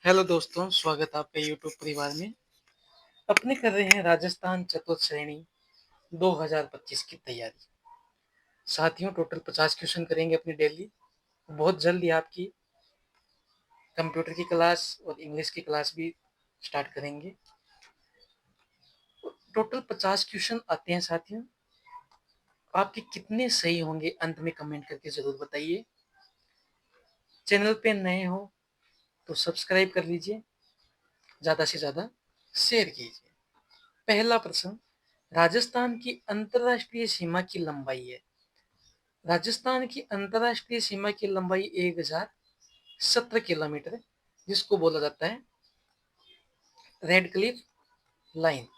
Hello दोस्तों, स्वागत है आपका यूट्यूब परिवार में। अपने कर रहे हैं राजस्थान चतुर्थ श्रेणी 2025 की तैयारी। साथियों, टोटल 50 क्वेश्चन करेंगे अपनी डेली। बहुत जल्द ही आपकी कंप्यूटर की क्लास और इंग्लिश की क्लास भी स्टार्ट करेंगे। टोटल 50 क्वेश्चन आते हैं साथियों। आपके कितने सही होंगे अंत में कमेंट करके जरूर बताइए। चैनल पे नए हो तो सब्सक्राइब कर लीजिए, ज़्यादा से ज़्यादा शेयर कीजिए। पहला प्रश्न, राजस्थान की अंतरराष्ट्रीय सीमा की लंबाई है। राजस्थान की अंतरराष्ट्रीय सीमा की लंबाई 1017 किलोमीटर है, जिसको बोला जाता है रेड क्लिफ लाइन।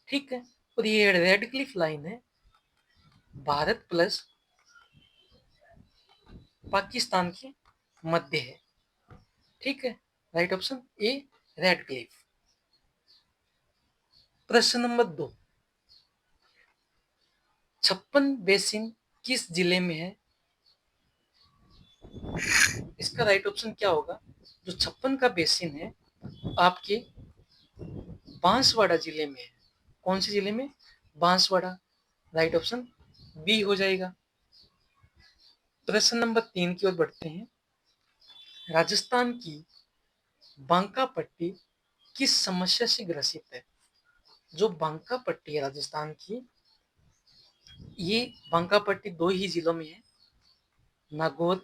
ठीक है, और ये रेड क्लिफ लाइन है भारत प्लस पाकिस्तान के मध्य है। ठीक है, right option A red Cliff. प्रश्न नंबर 2, छप्पन बेसिन किस जिले में है? इसका राइट ऑप्शन क्या होगा? जो छप्पन का बेसिन है आपके बांसवाड़ा जिले में है। कौन से जिले में? बांसवाड़ा। राइट ऑप्शन बी हो जाएगा। प्रश्न नंबर 3 की ओर बढ़ते हैं। राजस्थान की बांका पट्टी किस समस्या से ग्रसित है? जो बांका पट्टी है राजस्थान की, ये बांका पट्टी दो ही जिलों में है, नागौर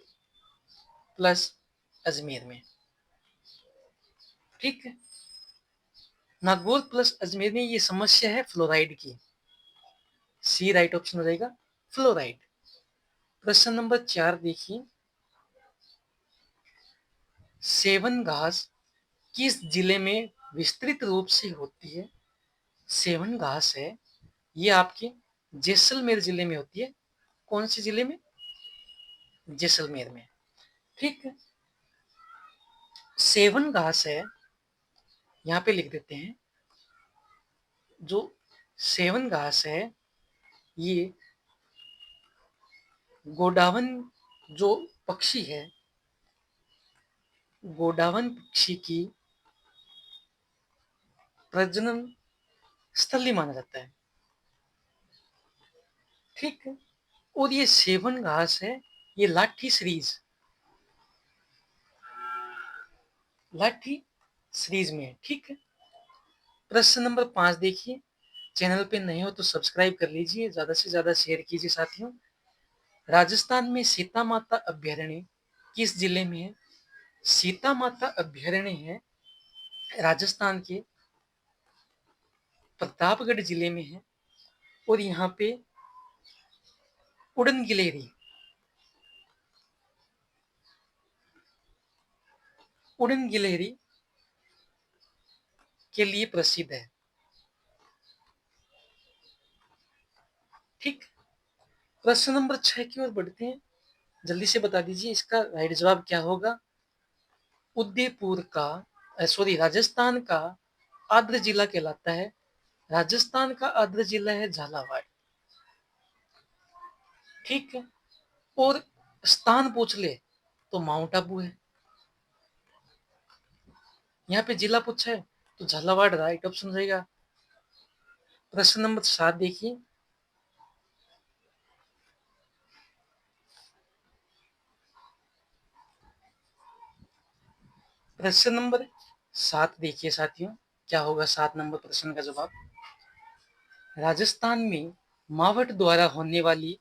प्लस अजमेर में। ठीक है, नागौर प्लस अजमेर में ये समस्या है फ्लोराइड की। सी राइट ऑप्शन हो जाएगा, फ्लोराइड। प्रश्न नंबर 4 देखिए, सेवन घास किस जिले में विस्तृत रूप से होती है? सेवन घास है, ये आपके जैसलमेर जिले में होती है। कौन से जिले में? जैसलमेर में। ठीक है, सेवन घास है, यहाँ पे लिख देते हैं। जो सेवन घास है, ये गोडावन जो पक्षी है, गोडावन पक्षी की प्रजनन स्थल ही माना जाता है। ठीक है, और ये सेवन घास है, ये लाठी सीरीज में है। ठीक है, प्रश्न नंबर 5 देखिए। चैनल पे नए हो तो सब्सक्राइब कर लीजिए, ज्यादा से ज्यादा शेयर कीजिए साथियों। राजस्थान में सीता माता अभ्यारण्य किस जिले में है? सीता माता अभ्यारण्य है राजस्थान के प्रतापगढ़ जिले में है, और यहाँ पे उड़न गिलहरी के लिए प्रसिद्ध है। ठीक, प्रश्न नंबर 6 की ओर बढ़ते हैं। जल्दी से बता दीजिए इसका राइट जवाब क्या होगा। उदयपुर का राजस्थान का आद्र जिला कहलाता है। राजस्थान का आद्र जिला है झालावाड़। ठीक है, और स्थान पूछ ले तो माउंट आबू है। यहाँ पे जिला पूछा है तो झालावाड़ राइट ऑप्शन रहेगा। प्रश्न नंबर 7 देखिए। प्रश्न नंबर 7 देखिए साथियों, क्या होगा 7 नंबर प्रश्न का जवाब। राजस्थान में मावठ द्वारा होने वाली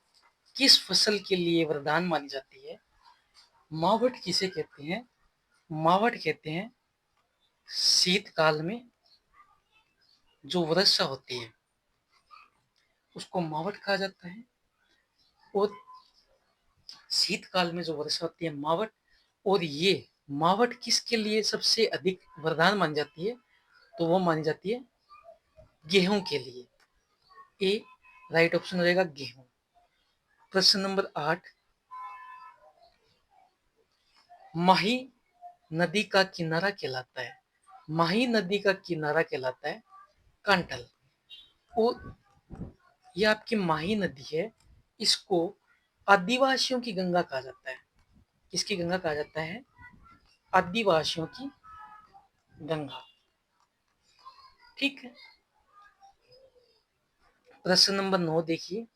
किस फसल के लिए वरदान मानी जाती है? मावठ किसे कहते हैं? मावठ कहते हैं शीतकाल में जो वर्षा होती है उसको मावठ कहा जाता है। और शीतकाल में जो वर्षा होती है मावठ, और ये मावठ किसके लिए सबसे अधिक वरदान मानी जाती है? तो वो मानी जाती है गेहूं के लिए। ए राइट ऑप्शन हो जाएगा गेहूं। प्रश्न नंबर 8, माही नदी का किनारा कहलाता है। माही नदी का किनारा कहलाता है कांटल। और ये आपकी माही नदी है, इसको आदिवासियों की गंगा कहा जाता है। किसकी गंगा कहा जाता है? आदिवासियों की गंगा। ठीक है। प्रश्न नंबर 9 देखिए,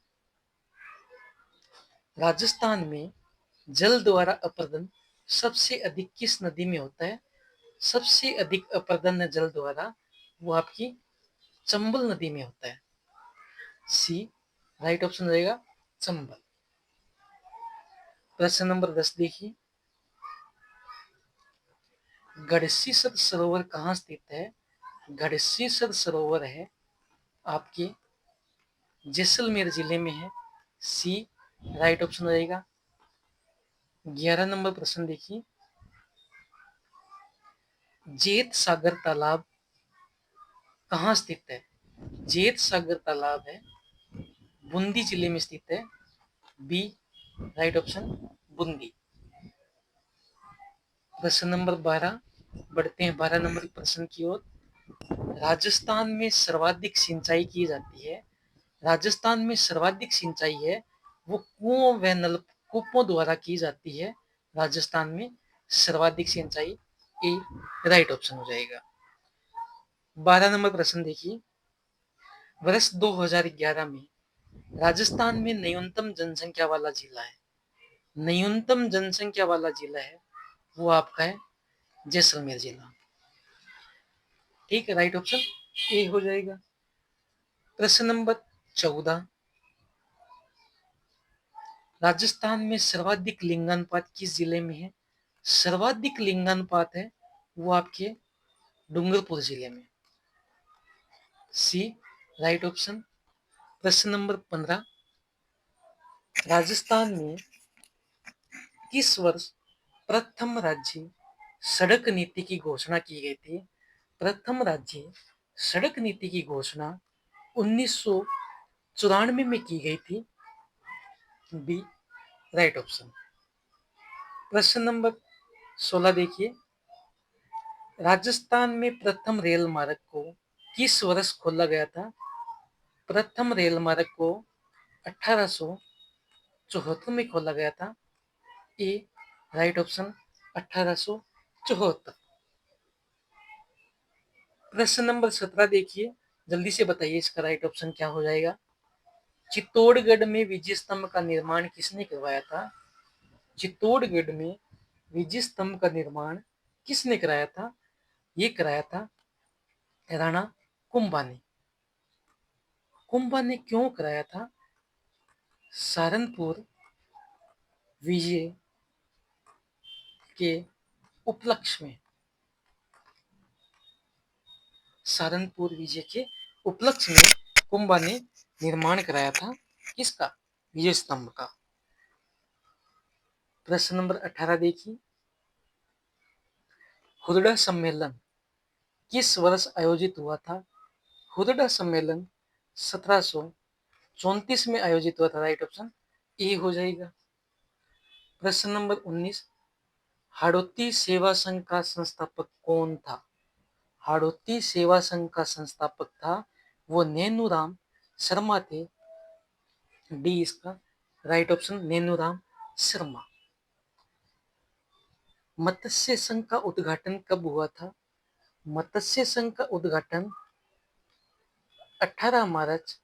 राजस्थान में जल द्वारा अपर्दन सबसे अधिक किस नदी में होता है? सबसे अधिक अपर्दन जल द्वारा वो आपकी चंबल नदी में होता है। सी राइट ऑप्शन रहेगा चंबल। प्रश्न नंबर 10 देखिए, गढ़सीसर सरोवर कहाँ स्थित है? गढ़सीसर सरोवर है आपके जैसलमेर जिले में है। सी राइट ऑप्शन रहेगा। 11 नंबर प्रश्न देखिए, जेत सागर तालाब कहाँ स्थित है? जेत सागर तालाब है बूंदी जिले में स्थित है। B right option Bundi. प्रश्न नंबर 12 बढ़ते हैं 12 नंबर प्रश्न की ओर। राजस्थान में सर्वाधिक सिंचाई की जाती है। राजस्थान में सर्वाधिक सिंचाई है वो कुओं व नलकूपों द्वारा की जाती है। राजस्थान में सर्वाधिक सिंचाई ए राइट ऑप्शन हो जाएगा। 12 नंबर प्रश्न देखिए, वर्ष 2011 में राजस्थान में न्यूनतम जनसंख्या वाला जिला है। न्यूनतम जनसंख्या वाला जिला है वो आपका है जैसलमेर जिला। ठीक है, राइट ऑप्शन ए हो जाएगा। प्रश्न नंबर 14, राजस्थान में सर्वाधिक लिंगानुपात किस जिले में है? सर्वाधिक लिंगानुपात है वो आपके डूंगरपुर जिले में। सी राइट ऑप्शन। प्रश्न नंबर 15, राजस्थान में किस वर्ष प्रथम राज्य सड़क नीति की घोषणा की गई थी? प्रथम राज्य सड़क नीति की घोषणा 1994 में की गई थी। B right option. प्रश्न नंबर 16 देखिए, राजस्थान में प्रथम रेल मार्ग को किस वर्ष खोला गया था? प्रथम रेल मार्ग को 1874 में खोला गया था। ए राइट ऑप्शन 1874। प्रश्न नंबर 17 देखिए, जल्दी से बताइए इसका राइट ऑप्शन क्या हो जाएगा। चित्तौड़गढ़ में विजय स्तंभ का निर्माण किसने करवाया था? चित्तौड़गढ़ में विजय स्तंभ का निर्माण किसने कराया था? ये कराया था राणा कुंभा ने। कुंभा ने क्यों कराया था? सहारनपुर विजय के उपलक्ष्य में। सहारनपुर विजय के उपलक्ष्य में कुंभा ने निर्माण कराया था किसका? विजय स्तंभ का। प्रश्न नंबर 18 देखिए, हुदड़ा सम्मेलन किस वर्ष आयोजित हुआ था? हुदड़ा सम्मेलन 1734 में आयोजित हुआ था। राइट ऑप्शन ए हो जाएगा। प्रश्न नंबर 19, हाड़ौती सेवा संघ का संस्थापक कौन था? हाड़ौती सेवा संघ का संस्थापक था वो नैनूराम शर्मा थे। डी इसका राइट ऑप्शन नैनूराम शर्मा। मत्स्य संघ का उद्घाटन कब हुआ था? मत्स्य संघ का उद्घाटन 18 मार्च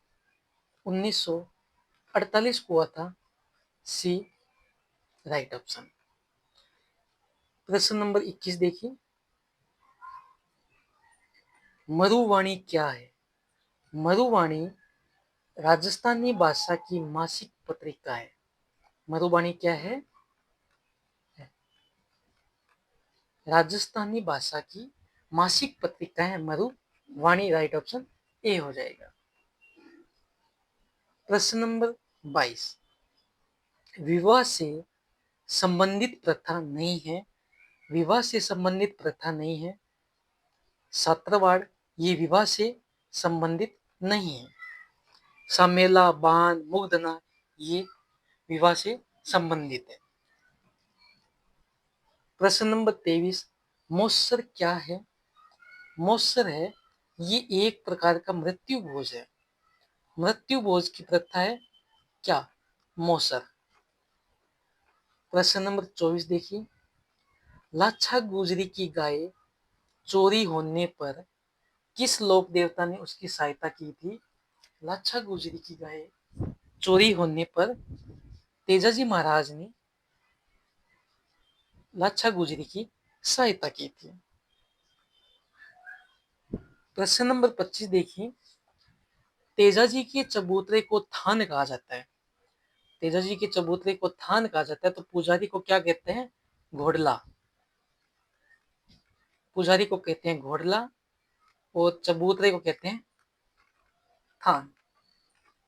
1948 को हुआ था। सी राइट ऑप्शन। प्रश्न नंबर 21 देखिए, मरुवाणी क्या है? मरुवाणी राजस्थानी भाषा की मासिक पत्रिका है। मरुवाणी क्या है? राजस्थानी भाषा की मासिक पत्रिका है मरुवाणी। राइट ऑप्शन ए हो जाएगा। प्रश्न नंबर 22, विवाह से संबंधित प्रथा नहीं है। विवाह से संबंधित प्रथा नहीं है। सात्रवाड़ ये विवाह से संबंधित नहीं है। समेला बान मुग्धना ये विवाह से संबंधित है। प्रश्न नंबर 23, मौसर क्या है? मौसर है ये एक प्रकार का मृत्यु भोज है। मृत्यु भोज की प्रथा है क्या? मौसर। प्रश्न नंबर 24 देखिए, लाछा गुजरी की गाय चोरी होने पर किस लोक देवता ने उसकी सहायता की थी? लाछा गुजरी की गाय चोरी होने पर तेजाजी महाराज ने लाछा गुजरी की सहायता की थी। प्रश्न नंबर 25 देखिए, तेजाजी के चबूतरे को थान कहा जाता है। तेजाजी के चबूतरे को थान कहा जाता है, तो पुजारी को क्या कहते हैं? घोड़ला। पुजारी को कहते हैं घोड़ला और चबूतरे को कहते हैं थान।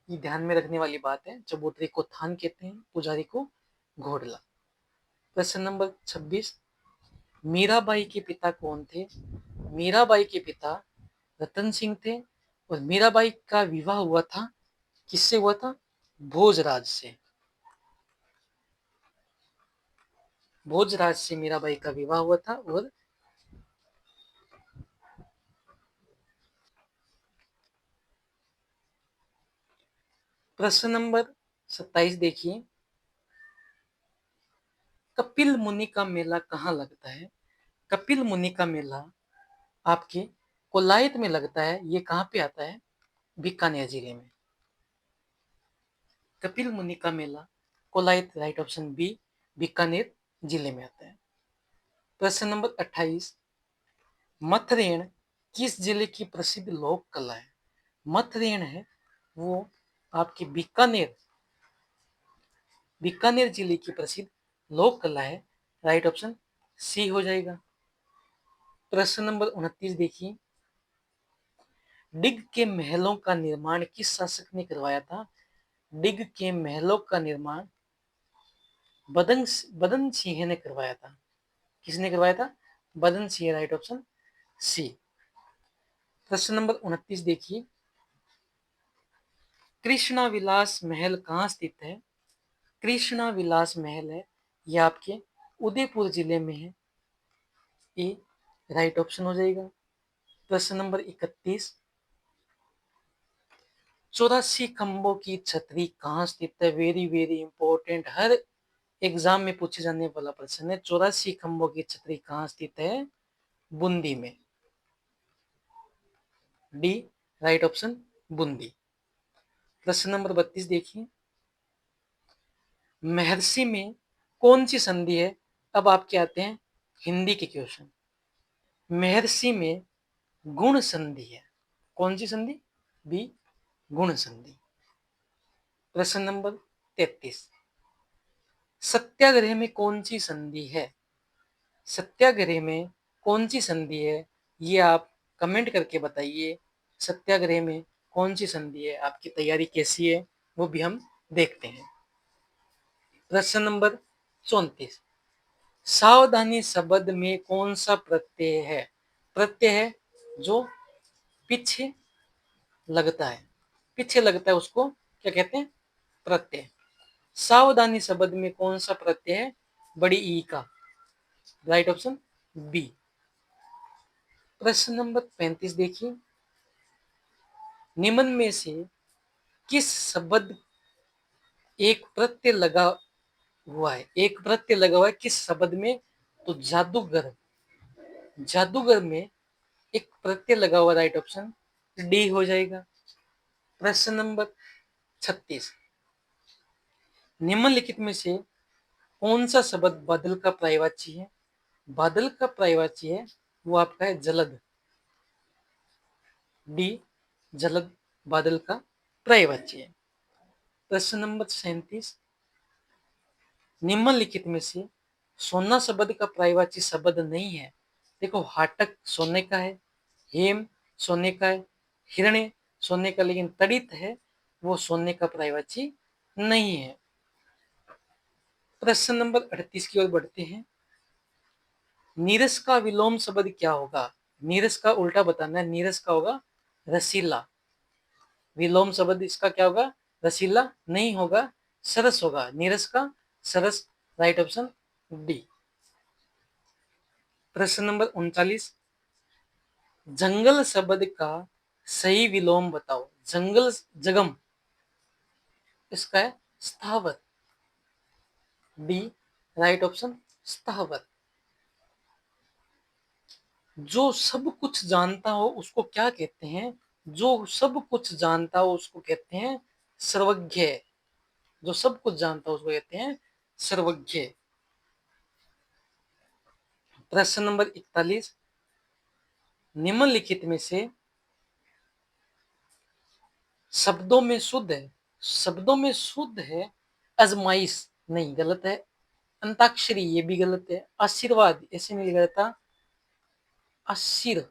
ये ध्यान में रखने वाली बात है, चबूतरे को थान कहते हैं, पुजारी को घोड़ला। प्रश्न नंबर 26, मीराबाई के पिता कौन थे? मीराबाई के पिता रतन सिंह थे और मीराबाई का विवाह हुआ था, किससे हुआ था? भोजराज से। भोजराज से मीराबाई का विवाह हुआ था। और प्रश्न नंबर 27 देखिए, कपिल मुनि का मेला कहाँ लगता है? कपिल मुनि का मेला आपके कोलायत में लगता है। ये कहाँ पे आता है? बीकानेर जिले में। कपिल मुनि का मेला Kolayat, right option B, Bikaner जिले में आता है। प्रश्न नंबर 28, मथरेण किस जिले की प्रसिद्ध लोक कला है? मथरेण है वो आपके बीकानेर जिले की प्रसिद्ध लोक कला है। राइट ऑप्शन सी हो जाएगा। प्रश्न नंबर 29 देखिए, डिग के महलों का निर्माण किस शासक ने करवाया था? डिग के महलों का निर्माण बदन सिंह ने करवाया था। किसने करवाया था? बदन सिंह, राइट ऑप्शन सी। प्रश्न नंबर 29 देखिए, कृष्णा विलास महल कहाँ स्थित है? कृष्णा विलास महल है यह आपके उदयपुर जिले में है। ए राइट ऑप्शन हो जाएगा। प्रश्न नंबर 31, 84 खंभों की छतरी कहाँ स्थित है? वेरी वेरी इंपॉर्टेंट, हर एग्जाम में पूछे जाने वाला प्रश्न है। 84 खंभों की छतरी कहाँ स्थित है? बूंदी में। D right option Bundi. प्रश्न नंबर 32 देखिए, महर्षि में कौन सी संधि है? अब आपके आते हैं हिंदी के क्वेश्चन। महर्षि में गुण संधि है। कौन सी संधि? बी गुण संधि। प्रश्न नंबर 33, सत्याग्रह में कौन सी संधि है? सत्याग्रह में कौन सी संधि है? ये आप कमेंट करके बताइए। सत्याग्रह में कौन सी संधि है? आपकी तैयारी कैसी है वो भी हम देखते हैं। प्रश्न नंबर 34, सावधानी शब्द में कौन सा प्रत्यय है? प्रत्यय है जो पीछे लगता है। पीछे लगता है उसको क्या कहते हैं? प्रत्यय। सावधानी शब्द में कौन सा प्रत्यय है? बड़ी ई का। Right option B. प्रश्न नंबर 35 देखिए, निम्न में से किस शब्द एक प्रत्यय लगा हुआ है? एक प्रत्यय लगा हुआ है किस शब्द में? तो जादूगर। जादूगर में एक प्रत्यय लगा हुआ, राइट ऑप्शन डी हो जाएगा। प्रश्न नंबर 36, निम्नलिखित में से कौन सा शब्द बादल का पर्यायवाची है? बादल का पर्यायवाची है वो आपका है जलद। डी जलद बादल का पर्यायवाची है। प्रश्न नंबर 37, निम्नलिखित में से सोना शब्द का पर्यायवाची शब्द नहीं है। देखो, हाटक सोने का है, हेम सोने का है, हिरण्य सोने का, लेकिन तड़ित है वो सोने का पर्यायवाची नहीं है। प्रश्न नंबर 38 की ओर बढ़ते हैं, नीरस का विलोम शब्द क्या होगा? नीरस का उल्टा बताना है। नीरस का होगा रसीला। विलोम शब्द इसका क्या होगा? रसीला नहीं होगा, सरस होगा। नीरस का सरस, राइट ऑप्शन डी। प्रश्न नंबर 39, जंगल शब्द का सही विलोम बताओ। जंगल जगम, इसका है स्थावर। डी राइट ऑप्शन स्थावर। जो सब कुछ जानता हो उसको क्या कहते हैं? जो सब कुछ जानता हो उसको कहते हैं सर्वज्ञ। जो सब कुछ जानता हो उसको कहते हैं सर्वज्ञ। प्रश्न नंबर 41, निम्नलिखित में से शब्दों में शुद्ध है, शब्दों में शुद्ध है अजमाइश, नहीं गलत है। अंताक्षरी, ये भी गलत है। आशीर्वाद, ऐसे नहीं लिखा जाता, आशीर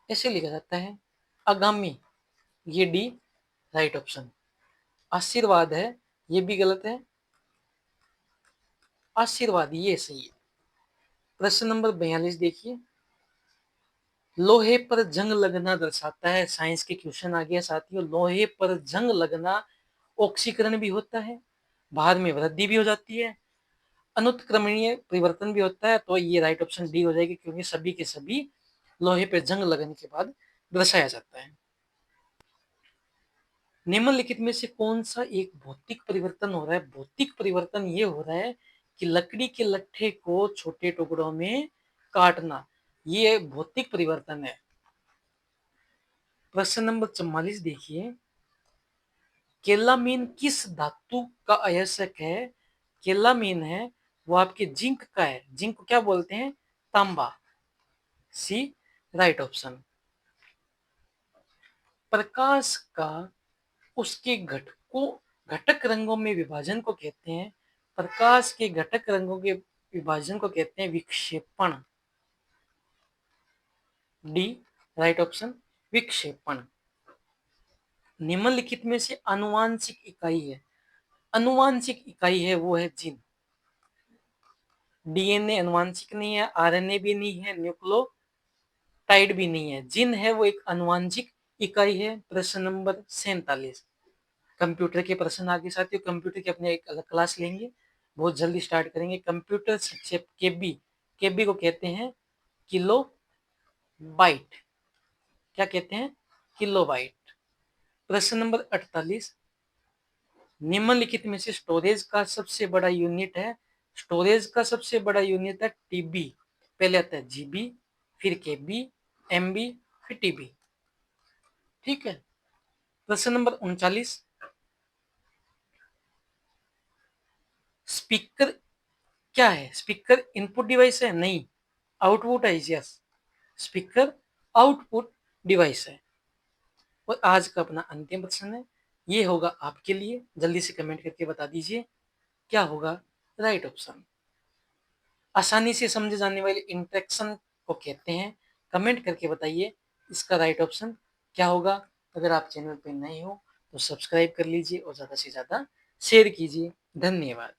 ऐसे लिखा जाता है। आगामी, ये डी राइट ऑप्शन। आशीर्वाद है, ये भी गलत है। आशीर्वाद ये सही है। प्रश्न नंबर 42 देखिए, लोहे पर जंग लगना दर्शाता है। साइंस के क्वेश्चन आ गया साथियों। लोहे पर जंग लगना ऑक्सीकरण भी होता है, भार में वृद्धि भी हो जाती है, अनुत्क्रमणीय परिवर्तन भी होता है। तो ये राइट ऑप्शन डी हो जाएगी, क्योंकि सभी के सभी लोहे पर जंग लगने के बाद दर्शाया जाता है। निम्नलिखित में से कौन सा एक भौतिक परिवर्तन हो रहा है? भौतिक परिवर्तन ये हो रहा है कि लकड़ी के लट्ठे को छोटे टुकड़ों में काटना, ये भौतिक परिवर्तन है। प्रश्न नंबर 44 देखिए, केलामीन किस धातु का अयस्क है? केलामीन है वो आपके जिंक का है। जिंक को क्या बोलते हैं? तांबा, सी राइट ऑप्शन। प्रकाश का उसके घटकों घटक रंगों में विभाजन को कहते हैं, प्रकाश के घटक रंगों के विभाजन को कहते हैं विक्षेपण, डी राइट ऑप्शन विक्षेपण। निम्नलिखित में से आनुवांशिक इकाई है, आनुवांशिक इकाई है वो है जीन। डीएनए आनुवांशिक नहीं है, आरएनए भी नहीं है, न्यूक्लियोटाइड भी नहीं है। जीन है वो एक आनुवांशिक इकाई है। प्रश्न नंबर 47, कंप्यूटर के प्रश्न आगे साथियों। कंप्यूटर की अपने एक अलग क्लास लेंगे, बहुत जल्दी स्टार्ट करेंगे। कंप्यूटर संक्षेप केबी, केबी को कहते हैं किलो बाइट। क्या कहते हैं? Kilo byte. प्रश्न नंबर 48, निम्नलिखित में से स्टोरेज का सबसे बड़ा यूनिट है। स्टोरेज का सबसे बड़ा यूनिट है टीबी। पहले आता है जीबी, फिर केबी, एमबी, फिर टीबी। ठीक है। प्रश्न नंबर 39, स्पीकर क्या है? स्पीकर इनपुट डिवाइस है? नहीं, आउटपुट है। यस, स्पीकर आउटपुट डिवाइस है। और आज का अपना अंतिम प्रश्न है, ये होगा आपके लिए। जल्दी से कमेंट करके बता दीजिए क्या होगा राइट ऑप्शन। आसानी से समझे जाने वाले इंट्रैक्शन को कहते हैं। कमेंट करके बताइए इसका राइट ऑप्शन क्या होगा। अगर आप चैनल पे नए हो तो सब्सक्राइब कर लीजिए और ज़्यादा से ज़्यादा शेयर कीजिए। धन्यवाद।